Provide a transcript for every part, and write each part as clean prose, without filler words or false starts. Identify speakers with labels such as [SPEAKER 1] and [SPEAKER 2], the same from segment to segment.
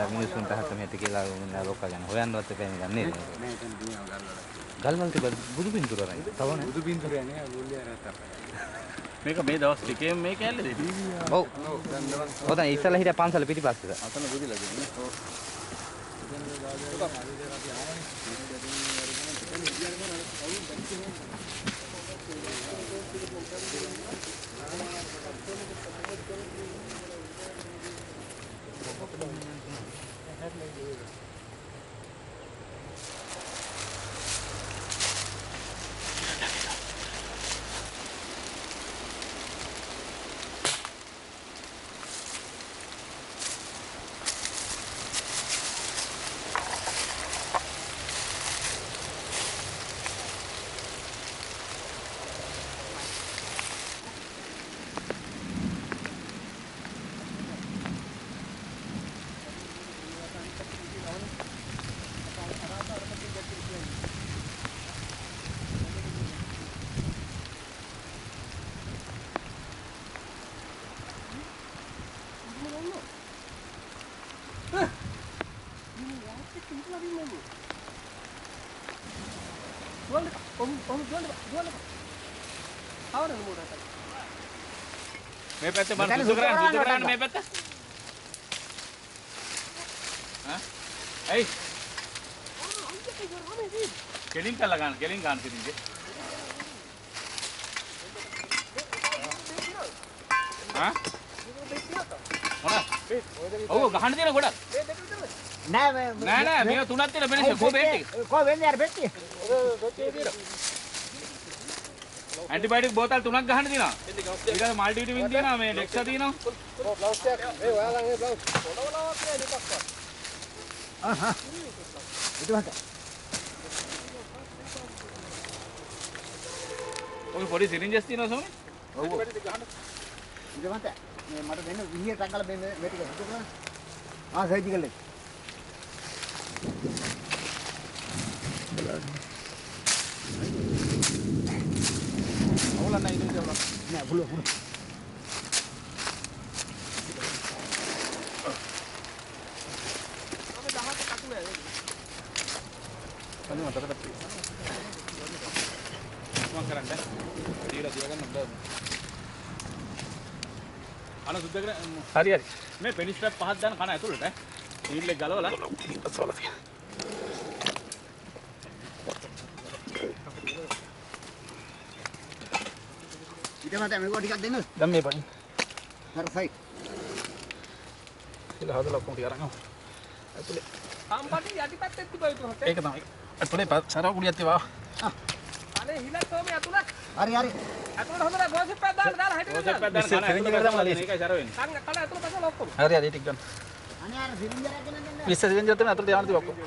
[SPEAKER 1] ගිහිල්ලා මිනිස්සුන්ට හත මෙහෙට කියලා මම ලොක්ක ගැන හොයන්නවත් එපා නිකන් නේද?
[SPEAKER 2] නෑ එතන දිනවා ගල්වල.
[SPEAKER 1] ගල්වල තිබ්බ බුදු පින්තූර අරන්. තව නෑ.
[SPEAKER 2] බුදු පින්තූරය නෑ ගොල්ලේ අරත් අපේ.
[SPEAKER 3] මේක මේ දවස් ටිකේම මේ කැල්ලේද?
[SPEAKER 1] ඔව්. ඔව් දැන් ඉස්සලා හිටිය පන්සල පිටිපස්සට.
[SPEAKER 3] අතන බුදිලා දෙන්නේ. ඔව්. මේ පැත්තේ මම සුදු කරන්නේ මේ පැත්ත. හා? ඇයි? කෙලින් කළා ගන්න තිරින්ගේ. හා? මොනවා? ඔව් ගහන්න තියෙන ගොඩක්. නෑ මේක තුනක් තියෙන වෙනස කො බෙට් එක.
[SPEAKER 4] කො වෙන්නේ අර බෙට් එක?
[SPEAKER 3] ඇන්ටිබයොටික් බෝතල් 3ක් ගහන්න තියෙනවා. ඊළඟ මල්ටි විටමින් තියෙනවා මේ ඩෙක්සා තියෙනවා.
[SPEAKER 2] ඔව් බ්ලවුස් එකක්. ඒ ඔයාලා මේ බ්ලවුස්. පොඩවලවත් නෑ දෙකක්වත්.
[SPEAKER 4] ආහා. ඉතින්
[SPEAKER 3] ඔය පොඩි සිරින්ජස් තියෙනවා සෝනේ.
[SPEAKER 4] ඔව්. ඉතින් මට දෙන්න විහිය ටංගල මේ ටික හුදු කරන්න. ආ සර්ජිකල් එක.
[SPEAKER 3] අවුලක් නැහැ ඉතින් ඒක.
[SPEAKER 4] නෑ පුළු.
[SPEAKER 3] මම කරන්නේ. දීලා තියාගන්න බෑ. අන සුද්ධ කර හරි. මේ පෙනි ස්ට්‍රැප් පහක් දාන කන ඇතුළට සීල් එක ගලවලා අසවල තියා.
[SPEAKER 4] ඊට මත මේක ටිකක් දෙන්න.
[SPEAKER 3] දැන් මේ පයින්.
[SPEAKER 4] හරි.
[SPEAKER 3] ඉතින් හදලා ඔක්කොම ටික අරන් ආව. ඇතුලේ
[SPEAKER 5] සම්පatti යටිපැත්තේ තිබයි තුනට.
[SPEAKER 3] ඒක තමයි. ඇතුලේ සරව කුඩියක් තියවා.
[SPEAKER 5] අනේ හිලක් තෝමේ අතුලක්.
[SPEAKER 4] හරි.
[SPEAKER 5] අතුලට හොඳට ගෝසෙප් පැක් දාලා හිටින්න.
[SPEAKER 3] ගෝසෙප් පැක් දාන්න කන ඇතුලේ මේකයි සර වෙන්නේ.
[SPEAKER 5] කන ඇතුලට පැසලා ඔක්කොම.
[SPEAKER 3] හරි ටික ගන්න.
[SPEAKER 4] අනේ අර සිලින්ඩර් එක ගෙනත් දෙන්න.
[SPEAKER 3] 20 සිලින්ඩර් තමයි අතට දාන්න තියවා ඔක්කොම.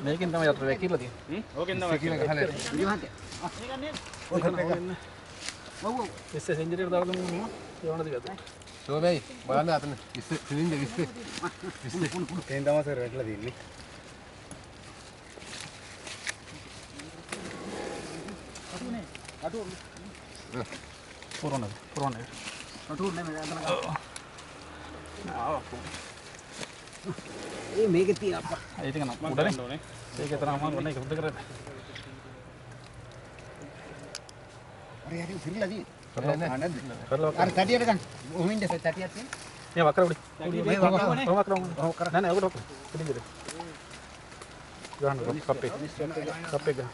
[SPEAKER 3] මේකෙන් තමයි අතට වැකිරලා තියෙන්නේ. ඕකෙන් තමයි වැකිරලා ගහලා.
[SPEAKER 4] ඉතින් මහත්තයා. ඒක නේද? ඔව්.
[SPEAKER 3] 20 සිලින්ඩර් දාලා දුන්නා. ඒවනද ගත්තා.
[SPEAKER 2] සෝමයි බලන්න අතන 20 සිලින්ඩර් 20. තෙන් තමයි සර් වැටලා තියෙන්නේ.
[SPEAKER 4] අටුනේ.
[SPEAKER 3] පුරවන්න.
[SPEAKER 4] අටුනේ මේ අතන.
[SPEAKER 3] ආ
[SPEAKER 4] ඒ මේකේ තියෙන අප්පා.
[SPEAKER 3] ඒක නම් උඩනේ. ඒක තරම අමාරු නෑ ඒක හොද කරන්න.
[SPEAKER 4] හරි පිරලා තියෙන්නේ.
[SPEAKER 3] කරලා
[SPEAKER 4] නැද්ද?
[SPEAKER 3] කරලා
[SPEAKER 4] අර තටියට ගන්න. ඔහොම ඉන්න තටියක් තියෙන.
[SPEAKER 3] මේ වක්‍ර උඩි.
[SPEAKER 4] මේ වක්‍රවනේ.
[SPEAKER 3] වක්‍ර.
[SPEAKER 4] ඔව් කර.
[SPEAKER 3] නෑ නෑ ඔකට පිටින් දෙන්න. ගන්න කප්පේ. කප්පේ ගන්න.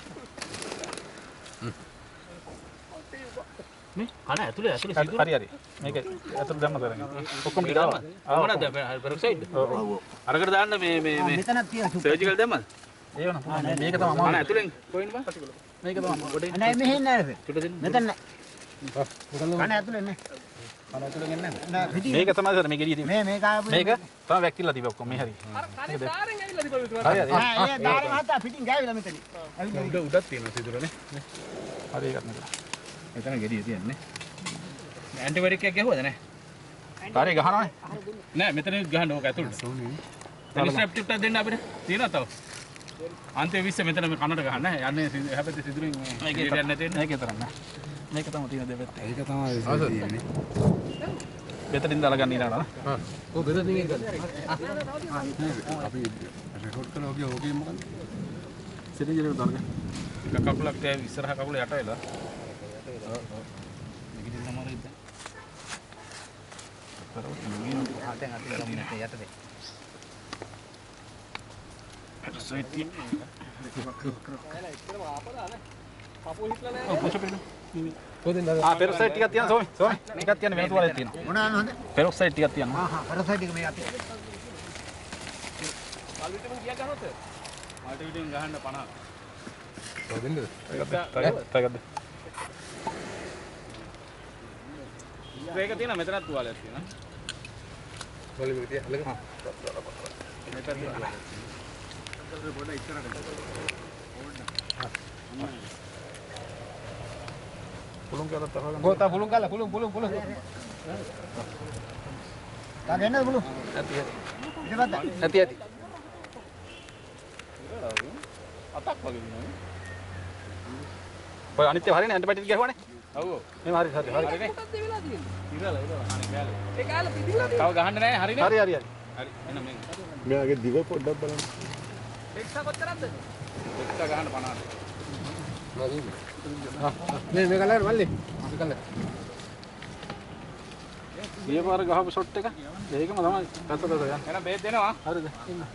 [SPEAKER 3] මේ කන ඇතුලේ සිදුර. හරි. මේක ඇතුලේ දැම්ම කරගෙන. ඔක්කොම ටික ආවා. මොනවද පෙරොක්සයිඩ්? ඔව්. අරකට දාන්න මේ
[SPEAKER 4] මෙතනක් තියෙන සුප්.
[SPEAKER 3] සර්ජිකල් දැම්මද? ඒ වුණා. මේක තමයි අමාරු. කන ඇතුලෙන් කොයින්ද බං? මේක තමයි ගොඩේ.
[SPEAKER 4] නෑ මෙහෙන් නෑ.
[SPEAKER 3] චුට දෙන්න.
[SPEAKER 4] මෙතන නෑ. කන ඇතුලේ නෑ.
[SPEAKER 3] කන ඇතුලෙන් එන්නේ
[SPEAKER 4] නෑ.
[SPEAKER 3] නැහැ. මේක තමයි සර් මේක එළිය තියෙන්නේ.
[SPEAKER 4] මේක ආපු
[SPEAKER 3] මේක තමයි වැක්කිලා තිබ්බ ඔක්කොම මේ හරි.
[SPEAKER 5] අර කනේ දාරෙන් ඇවිල්ලා තිබයි
[SPEAKER 3] හරි.
[SPEAKER 4] ඒ දාරේ මහත්තයා පිටින් ගෑවිලා මෙතන. ඇවිල්ලා
[SPEAKER 3] උඩක් තියෙනවා සිදුරනේ. හරි එකක් නේද? එතන ගෙඩිය තියන්නේ. ඇන්ටිබයොටික් එකක් ගැහුවද නැහැ? හරි ගහනවානේ. නෑ මෙතන ගහන්න ඕක ඇතුළට. තව ස්ටෙප් චුට්ටක් දෙන්න අපිට. තියෙනවද තව? අන්තිම 20 මෙතන මේ කනට ගහන්න. යන්නේ හැබැයි සිදුරින් මේක යන්නේ නැති වෙන්නේ. මේක තරම් නෑ. මේක තමයි තියෙන දෙපැත්තේ.
[SPEAKER 2] ඒක තමයි තියෙන්නේ.
[SPEAKER 3] බෙතරින් දාලා ගන්න ඊළඟට.
[SPEAKER 2] හා. ඔය බෙතරින් එක ගන්න. අපි රෙකෝඩ් කරලා ඔගේ මොකක්ද?
[SPEAKER 3] සිරින්ජරේ දාලා. එක කකුලක් තියා ඉස්සරහ කකුල යට වෙලා. මේකෙන් තමයි ඉතින්.
[SPEAKER 1] දැන් අපි ගමු යටද.
[SPEAKER 3] සයිටි.
[SPEAKER 5] පපුව හිටලා නැහැ.
[SPEAKER 3] ඔව් පොෂපෙන්න.
[SPEAKER 2] පොදින් දාලා.
[SPEAKER 3] ආ පෙරොක්සයිඩ් ටිකක් තියන්න සෝමි. මේකක් තියන්න වෙන තුවාලයක් තියෙනවා.
[SPEAKER 4] මොනවාද හොඳ?
[SPEAKER 3] පෙරොක්සයිඩ් ටිකක් තියන්න.
[SPEAKER 4] පැරසයිට් එක මේ අපි.
[SPEAKER 5] මල් විටමින් කීයක් ගන්නවද?
[SPEAKER 3] මල්ටි විටමින් ගහන්න 50.
[SPEAKER 2] පොදින්ද?
[SPEAKER 3] ටගද්ද. මේක තියෙනවා මෙතනත් තුවාලයක් තියෙනවා.
[SPEAKER 2] පොලි මේක තියා හලක.
[SPEAKER 3] මෙතන තියෙනවා. පොඩ ඉස්සරහට. පුළුන් කරලා තහගන්න.
[SPEAKER 2] ගෝතා පුළුන් කල්ලා පුළුන්.
[SPEAKER 4] තා දෙන්නද බුළු?
[SPEAKER 3] ඇති.
[SPEAKER 4] ඉතපත්ද?
[SPEAKER 3] ඇති. අතක් වගේ දිනනවා. ඔය අනිත් ඒවා හරිනේ ඇන්ටිබයොටික් ගහුවානේ. ඔව්. මේ හරි.
[SPEAKER 5] කොටස් දෙවිලා තියෙන්නේ.
[SPEAKER 3] ඉරලා අනේ ගෑල.
[SPEAKER 5] ඒ කාලේ පිටිලා
[SPEAKER 3] තව ගහන්න නැහැ හරිනේ. හරි. හරි එන්න මේ.
[SPEAKER 2] මෙයාගේ දිව පොඩ්ඩක් බලන්න.
[SPEAKER 5] එක්ස්ට්‍රා කොච්චරද?
[SPEAKER 3] එක්ස්ට්‍රා ගහන්න 50.
[SPEAKER 2] මේ කලර් මල්ලි. මේ කලර්.
[SPEAKER 3] ගියපාර ගහපු ෂොට් එක ඒකම තමයි පැත්තට යන්නේ. එහෙනම් බේත් දෙනවා. හරිද?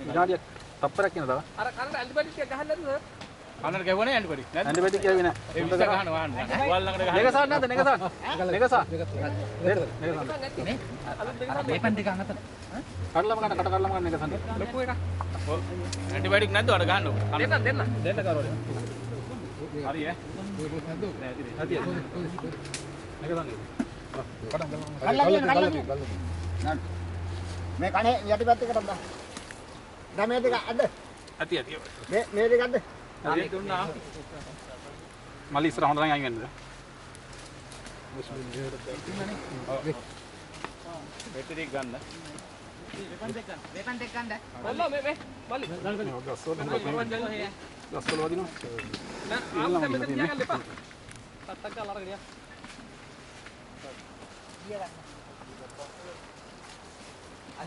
[SPEAKER 3] විනාඩියක් තප්පරයක් ඉන්න තව.
[SPEAKER 5] අර කනට ඇන්ටිබයොටික් එක ගහන්න නැද්ද?
[SPEAKER 3] කන්නට ගැහුවා නේ ඇන්ටිබයොටික්. නැද්ද? ඇන්ටිබයොටික් කියවි නෑ. ඒ විස ගහන්න වහන්න. වල් ළඟට ගහන්න. නෙගසාන් නැද්ද? නෙගසාන්. නෙගසාන්.
[SPEAKER 1] මේ පන් දෙක අහතන.
[SPEAKER 3] කඩලම ගන්න කට කඩලම ගන්න නෙගසාන්.
[SPEAKER 5] ලොකු එකක්.
[SPEAKER 3] ඔව්. ඇන්ටිබයොටික් නැද්ද? අර ගන්න.
[SPEAKER 5] දෙන්න.
[SPEAKER 3] දෙන්න කරවල. හරි ඈ. ඇති. නෙගසාන්.
[SPEAKER 4] කල්ලා මේ කනේ යටිපැත්තකට දාන්න. දැන් මේ දෙක අද.
[SPEAKER 3] ඇති.
[SPEAKER 4] මේ දෙක අද.
[SPEAKER 3] හරි දුන්නා. මල්ලි ඉස්සර හොඳ නම් අයින් වෙන්නද? බැටරි ගන්න.
[SPEAKER 4] මේකෙන් දෙක ගන්න.
[SPEAKER 5] මල්ලෝ මේ මල්ලි.
[SPEAKER 3] ගස්වල වදිනවා.
[SPEAKER 5] නෑ ආයෙත් මෙතන තියාගන්න එපා. තත්තක් ගාලා අරගෙන යන්න.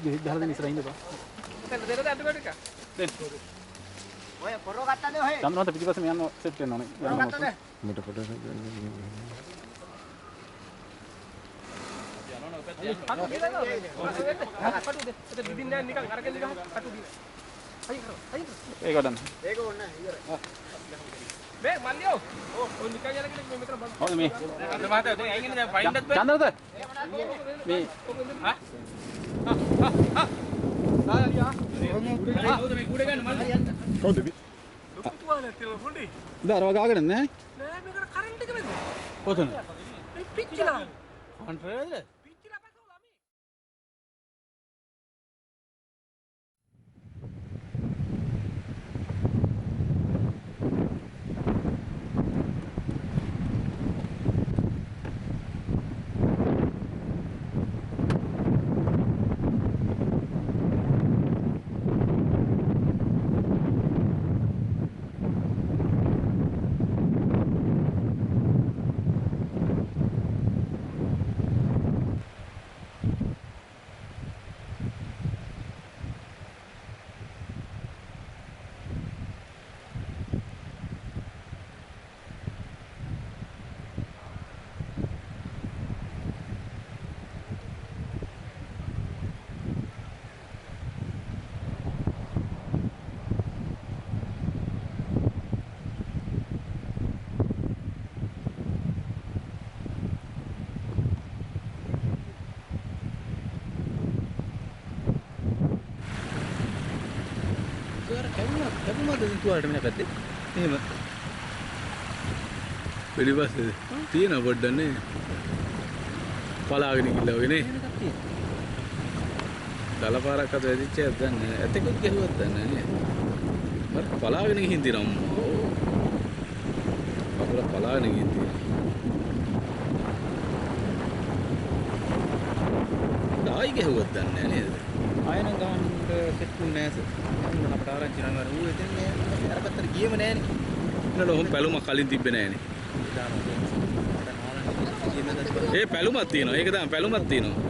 [SPEAKER 3] දෙහිත් දහලා දෙන්න ඉස්සරහින් ඉඳපන්.
[SPEAKER 5] දෙන්න ඇන්ටිබයොටික් එක.
[SPEAKER 3] දෙන්න.
[SPEAKER 4] ඔය පොරෝ ගත්තද ඔය?
[SPEAKER 3] චන්ද්‍රමත පිටිපස්සෙම යන්න සෙට් වෙන්න ඕනේ.
[SPEAKER 4] පොරෝ ගත්තද?
[SPEAKER 2] මට ෆොටෝ එකක් ගන්න.
[SPEAKER 5] කටු දිනනවා. කටු දෙන්න. ඒක දිදින් නෑ නිකන් අරගෙන ගහ කටු දින. අයින් කරෝ.
[SPEAKER 3] ඒක ගන්න.
[SPEAKER 4] ඒක ඕනේ ඉවරයි.
[SPEAKER 5] මේ මල්ලියෝ. ඔය නිකන් යන කෙනෙක් මේ මෙතන බලන්න.
[SPEAKER 3] හොඳ මේ.
[SPEAKER 5] අද මහත්තයා දැන් අයින් ඉන්නේ දැන් ෆයින්ඩ්ත් බෑ.
[SPEAKER 3] චන්ද්‍රද? මේ
[SPEAKER 5] හා? ආලියා. කවුද මේ කුඩේ ගන්න මල්ලි?
[SPEAKER 2] කවුද?
[SPEAKER 5] තුවාලේ තියලා පොඩි.
[SPEAKER 3] දරව ගාගෙන නැහැ.
[SPEAKER 5] නෑ මේකට කරන්ට් එක වෙන්නේ.
[SPEAKER 3] කොතන?
[SPEAKER 5] මේ පිච්චිලා.
[SPEAKER 3] කන්ට්‍රෝල්ද?
[SPEAKER 5] පිච්චිලා පැකවලා මේ.
[SPEAKER 3] කැපුමද තුවාලට මෙන්න පැත්තේ? එහෙම. පිළිපස්සේ තියෙන පොඩ්ඩක් නේ. පලාගෙන ගිහලා වගේ නේ. දලපාරක් අත වැදිච්ච එකක් දන්නේ නැහැ. ඇතෙකුත් ගැහුවත් දන්නේ නැහැ නේ. මර පලාගෙන ගිහින් තියෙනවා. අපල පලාගෙන ගිහින් තියෙනවා. ආයි ගැහුවත් දන්නේ නැහැ නේද? ආයෙ නම් ගහන්නේ.
[SPEAKER 1] සෙට් වුණේ නැහැ සර්. අපට ආරංචි නම් අර ඌ එතන මේ අර පැත්තට ගියේම නැහනේ.
[SPEAKER 3] නේද ඔහොම පැලුමක් කලින් තිබ්බේ නැහනේ. ඒ පැලුමක් තියෙනවා. ඒක තමයි පැලුමක් තියෙනවා.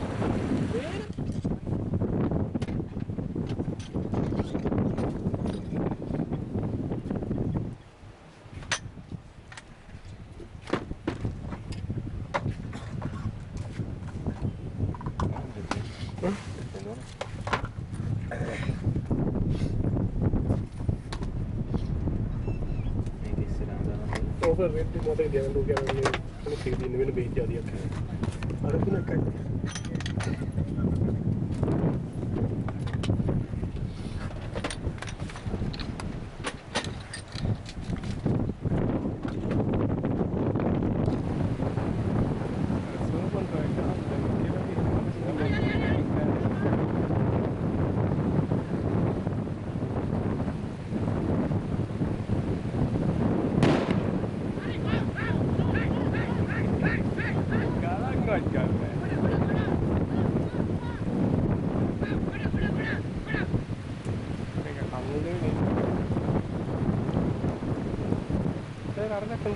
[SPEAKER 5] over red මොකද කියන දෝ කියන්නේ අනිත් එක දින වෙන බෙහෙත් ආදියක් අර තුනක් අයි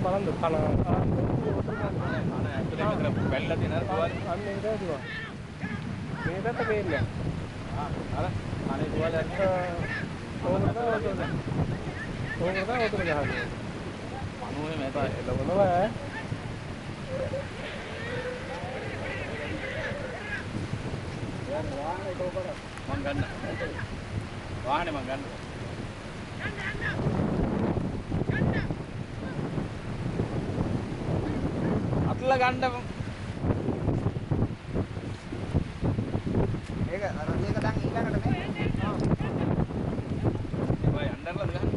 [SPEAKER 5] බලන්න කන
[SPEAKER 1] බැලලා තියෙනවා තුවාලේ.
[SPEAKER 5] අන්න ඒක තමයි. මේ පැත්ත පේන්නේ.
[SPEAKER 1] අර අනේ තුවාලේ
[SPEAKER 5] ඕකට ගහන්නේ.
[SPEAKER 1] අනුවේ මේ තමයි.
[SPEAKER 5] එළවනවා.
[SPEAKER 1] මං ගන්න. වාහනේ මං ගන්න. අట్లా ගන්න.
[SPEAKER 4] ඒක අර මේක දැන් ඊළඟට මේ.
[SPEAKER 1] ඔය අnder වල ගන්න.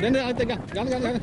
[SPEAKER 3] Jangan tegang, jangan.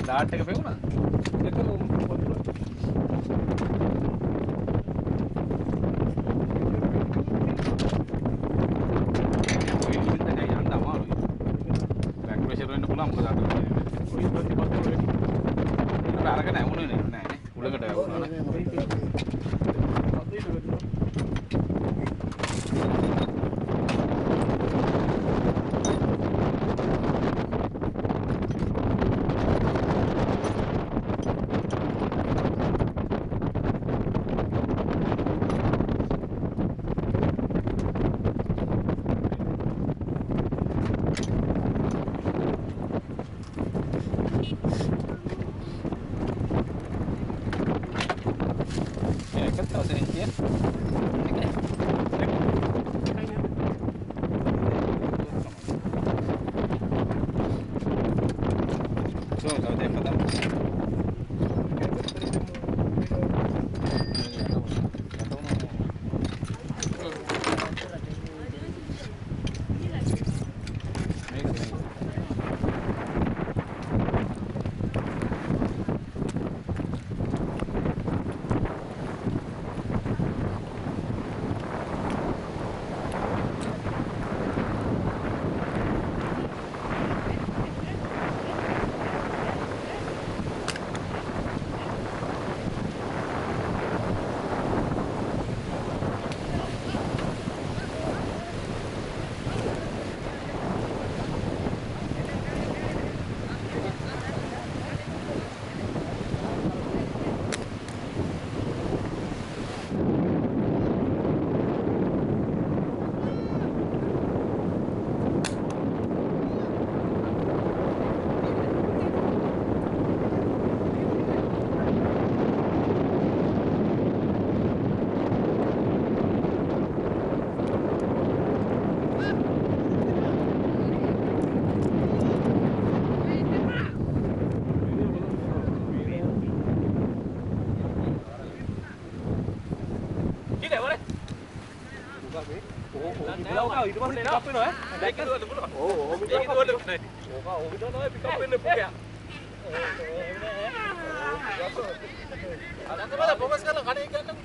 [SPEAKER 3] ඩාට් එක පෙවුණා.
[SPEAKER 5] Fokus kalau kan ikan